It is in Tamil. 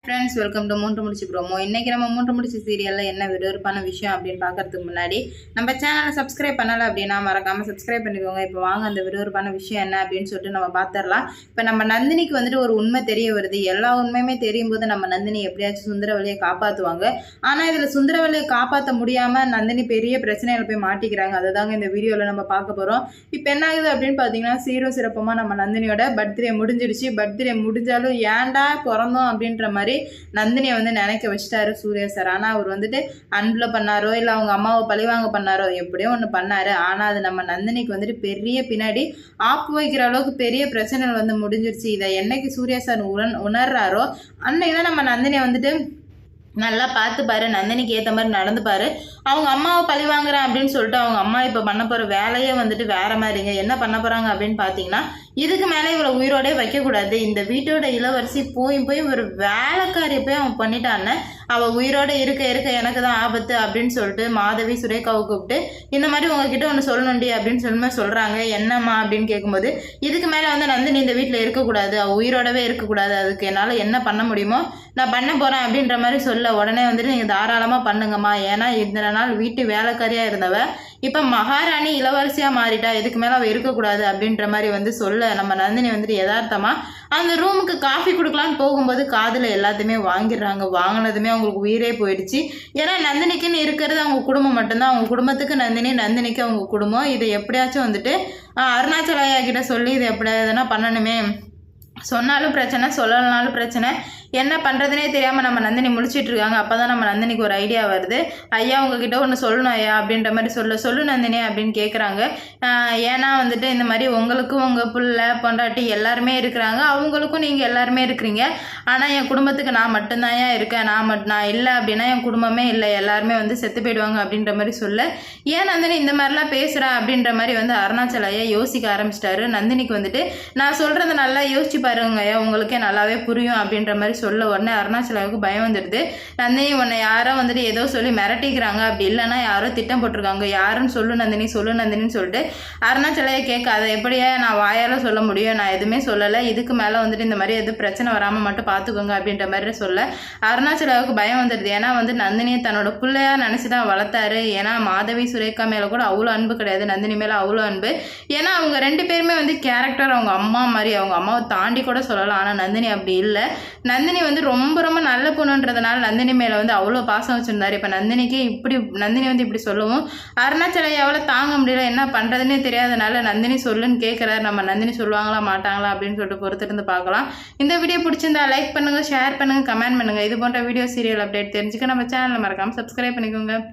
ஃப்ரெண்ட்ஸ் வெல்கம் டு மூன்று முடிச்சு ப்ரோமோ. இன்றைக்கி நம்ம மூன்று முடிச்சு சீரியலில் என்ன விறுவிறுப்பான விஷயம் அப்படின்னு பார்க்கறதுக்கு முன்னாடி நம்ம சேனலை சப்ஸ்கிரைப் பண்ணலை அப்படின்னா மறக்காமல் சப்ஸ்கிரைப் பண்ணிக்கோங்க. இப்போ வாங்க அந்த விறுவிறுப்பான விஷயம் என்ன அப்படின்னு சொல்லிட்டு நம்ம பார்த்துடலாம். இப்போ நம்ம நந்தினிக்கு வந்துட்டு ஒரு உண்மை தெரிய வருது. எல்லா உண்மையுமே தெரியும் போது நம்ம நந்தினி எப்படியாச்சும் சுந்தரவல்லியை காப்பாற்றுவாங்க. ஆனால் இதில் சுந்தரவல்லியை காப்பாற்ற முடியாமல் நந்தினி பெரிய பிரச்சனையில் போய் மாட்டிக்கிறாங்க. அதை தாங்க இந்த வீடியோவில் நம்ம பார்க்க போகிறோம். இப்போ என்ன ஆகுது அப்படின்னு பார்த்தீங்கன்னா சீரும் சிறப்பமாக நம்ம நந்தினியோட பர்த்டே முடிஞ்சிடுச்சு. பர்த்டே முடிஞ்சாலும் ஏன்டா பிறந்தோம் அப்படின்ற மாதிரி நந்தினியை வந்து நினைக்க வச்சிட்டாரு சூர்யா சார். ஆனால் அவர் வந்துட்டு அன்பில் பண்ணாரோ இல்லை அவங்க அம்மாவை பழிவாங்க பண்ணாரோ எப்படியோ ஒன்று பண்ணாரு. ஆனால் அது நம்ம நந்தினிக்கு வந்துட்டு பெரிய பின்னாடி ஆப்பு வைக்கிற அளவுக்கு பெரிய பிரச்சனை வந்து முடிஞ்சிருச்சு. இதை என்னைக்கு சூர்யா சார் உணர்றாரோ அன்னைக்கு தான் நம்ம நந்தினியை வந்துட்டு நல்லா பார்த்துப்பாரு, நந்தினிக்கு ஏற்ற மாதிரி நடந்துப்பாரு. அவங்க அம்மாவை பழி வாங்குறேன் அப்படின்னு சொல்லிட்டு அவங்க அம்மா இப்போ பண்ண போகிற வேலையே வந்துட்டு வேற மாதிரிங்க. என்ன பண்ண போகிறாங்க அப்படின்னு பார்த்தீங்கன்னா இதுக்கு மேலே இவரை உயிரோடே வைக்கக்கூடாது. இந்த வீட்டோட இளவரசி போய் ஒரு வேலைக்காரியை போய் அவன் பண்ணிட்டான்னு அவள் உயிரோடு இருக்க எனக்கு தான் ஆபத்து அப்படின்னு சொல்லிட்டு மாதவி சுரேகாவை கூப்பிட்டு இந்த மாதிரி உங்ககிட்ட ஒன்று சொல்லணுண்டி அப்படின்னு சொல்கிறாங்க. என்னம்மா அப்படின்னு கேட்கும்போது இதுக்கு மேலே வந்து நந்தினி இந்த வீட்டில் இருக்கக்கூடாது, அவள் உயிரோடவே இருக்கக்கூடாது, அதுக்கு என்னால் என்ன பண்ண முடியுமோ நான் பண்ண போகிறேன் அப்படின்ற மாதிரி சொல்ல உடனே வந்துட்டு நீங்கள் தாராளமாக பண்ணுங்கம்மா. ஏன்னா இந்த நாள் வீட்டு வேலைக்காரியாக இருந்தவ இப்போ மகாராணி இளவரசியாக மாறிட்டா, இதுக்கு மேலே அவள் இருக்கக்கூடாது அப்படின்ற மாதிரி வந்து சொல்ல நம்ம நந்தினி வந்துட்டு யதார்த்தமாக அந்த ரூமுக்கு காஃபி கொடுக்கலான்னு போகும்போது காதில் எல்லாத்தையுமே வாங்கிடுறாங்க. வாங்கினதுமே அவங்களுக்கு உயிரே போயிடுச்சு. ஏன்னா நந்தினிக்குன்னு இருக்கிறது அவங்க குடும்பம் மட்டும்தான். அவங்க குடும்பத்துக்கு நந்தினி, நந்தினிக்கு அவங்க குடும்பம். இதை எப்படியாச்சும் வந்துட்டு அருணாச்சலையா கிட்ட சொல்லி இதை எப்படியாதுன்னா பண்ணணுமே. சொன்னாலும் பிரச்சனை, சொல்லலனாலும் பிரச்சனை, என்ன பண்ணுறதுனே தெரியாமல் நம்ம நந்தினி முடிச்சிட்டு இருக்காங்க. அப்போ தான் நம்ம நந்தினிக்கு ஒரு ஐடியா வருது. ஐயா உங்ககிட்ட ஒன்று சொல்லணும் ஐயா அப்படின்ற மாதிரி சொல்லு நந்தினி அப்படின்னு கேட்குறாங்க. ஏன்னா வந்துட்டு இந்த மாதிரி உங்களுக்கும் உங்கள் பிள்ளை பொண்டாட்டி எல்லாருமே இருக்கிறாங்க, அவங்களுக்கும் நீங்கள் எல்லாருமே இருக்கிறீங்க. ஆனால் என் குடும்பத்துக்கு நான் மட்டும்தான் இருக்கேன். நான் இல்லை அப்படின்னா என் குடும்பமே இல்லை, எல்லாருமே வந்து செத்து போயிடுவாங்க அப்படின்ற மாதிரி சொல்ல ஏன் நந்தினி இந்த மாதிரிலாம் பேசுகிறேன் அப்படின்ற மாதிரி வந்து அருணாச்சல ஐயா யோசிக்க ஆரம்பிச்சிட்டாரு. நந்தினிக்கு வந்துட்டு நான் சொல்கிறத நல்லா யோசிச்சு பாருங்க ஐயா, உங்களுக்கே நல்லாவே புரியும் அப்படின்ற மாதிரி சொல்ல உடனே அருணாச்சலாவுக்கு பயம் வந்துடுது. நந்தினி உன்னை யாரோ வந்துட்டு ஏதோ சொல்லி மிரட்டிக்கிறாங்க, அப்படி இல்லைன்னா யாரோ திட்டம் போட்டிருக்காங்க, யாருன்னு சொல்லு நந்தினின்னு சொல்லிட்டு அருணாச்சலையை கேட்க அதை எப்படியா நான் வாயால் சொல்ல முடியும், நான் எதுவுமே சொல்லலை, இதுக்கு மேலே வந்துட்டு இந்த மாதிரி எதுவும் பிரச்சனை வராமல் மட்டும் பார்த்துக்கோங்க அப்படின்ற மாதிரி சொல்ல அருணாச்சலாவுக்கு பயம் வந்துடுது. ஏன்னா வந்து நந்தினியை தன்னோட பிள்ளையா நினச்சி தான் வளர்த்தாரு. ஏன்னா மாதவி சுரேகா மேலே கூட அவ்வளோ அன்பு கிடையாது, நந்தினி மேலே அவ்வளோ அன்பு. ஏன்னா அவங்க ரெண்டு பேருமே வந்து கேரக்டர் அவங்க அம்மா மாதிரி, அவங்க அம்மாவை தாண்டி கூட சொல்லலாம். ஆனால் நந்தினி அப்படி இல்லை. நந்தினி வந்து ரொம்ப நல்ல பொண்ணுன்றதுனால நந்தினி மேலே வந்து அவ்வளோ பாசம் வச்சுருந்தாரு. இப்போ நந்தினிக்கு நந்தினி வந்து இப்படி சொல்லவும் அருணாச்சலையாவால் தாங்க முடியல, என்ன பண்ணுறதுன்னே தெரியாதனால நந்தினி சொல்லுன்னு கேட்குறாரு. நம்ம நந்தினி சொல்லுவாங்களா மாட்டாங்களா அப்படின்னு சொல்லிட்டு பொறுத்திருந்து பார்க்கலாம். இந்த வீடியோ பிடிச்சிருந்தா லைக் பண்ணுங்கள், ஷேர் பண்ணுங்கள், கமெண்ட் பண்ணுங்கள். இது போன்ற வீடியோ சீரியல் அப்டேட் தெரிஞ்சுக்க நம்ம சேனலை மறக்காமல் சப்ஸ்கிரைப் பண்ணிக்கோங்க.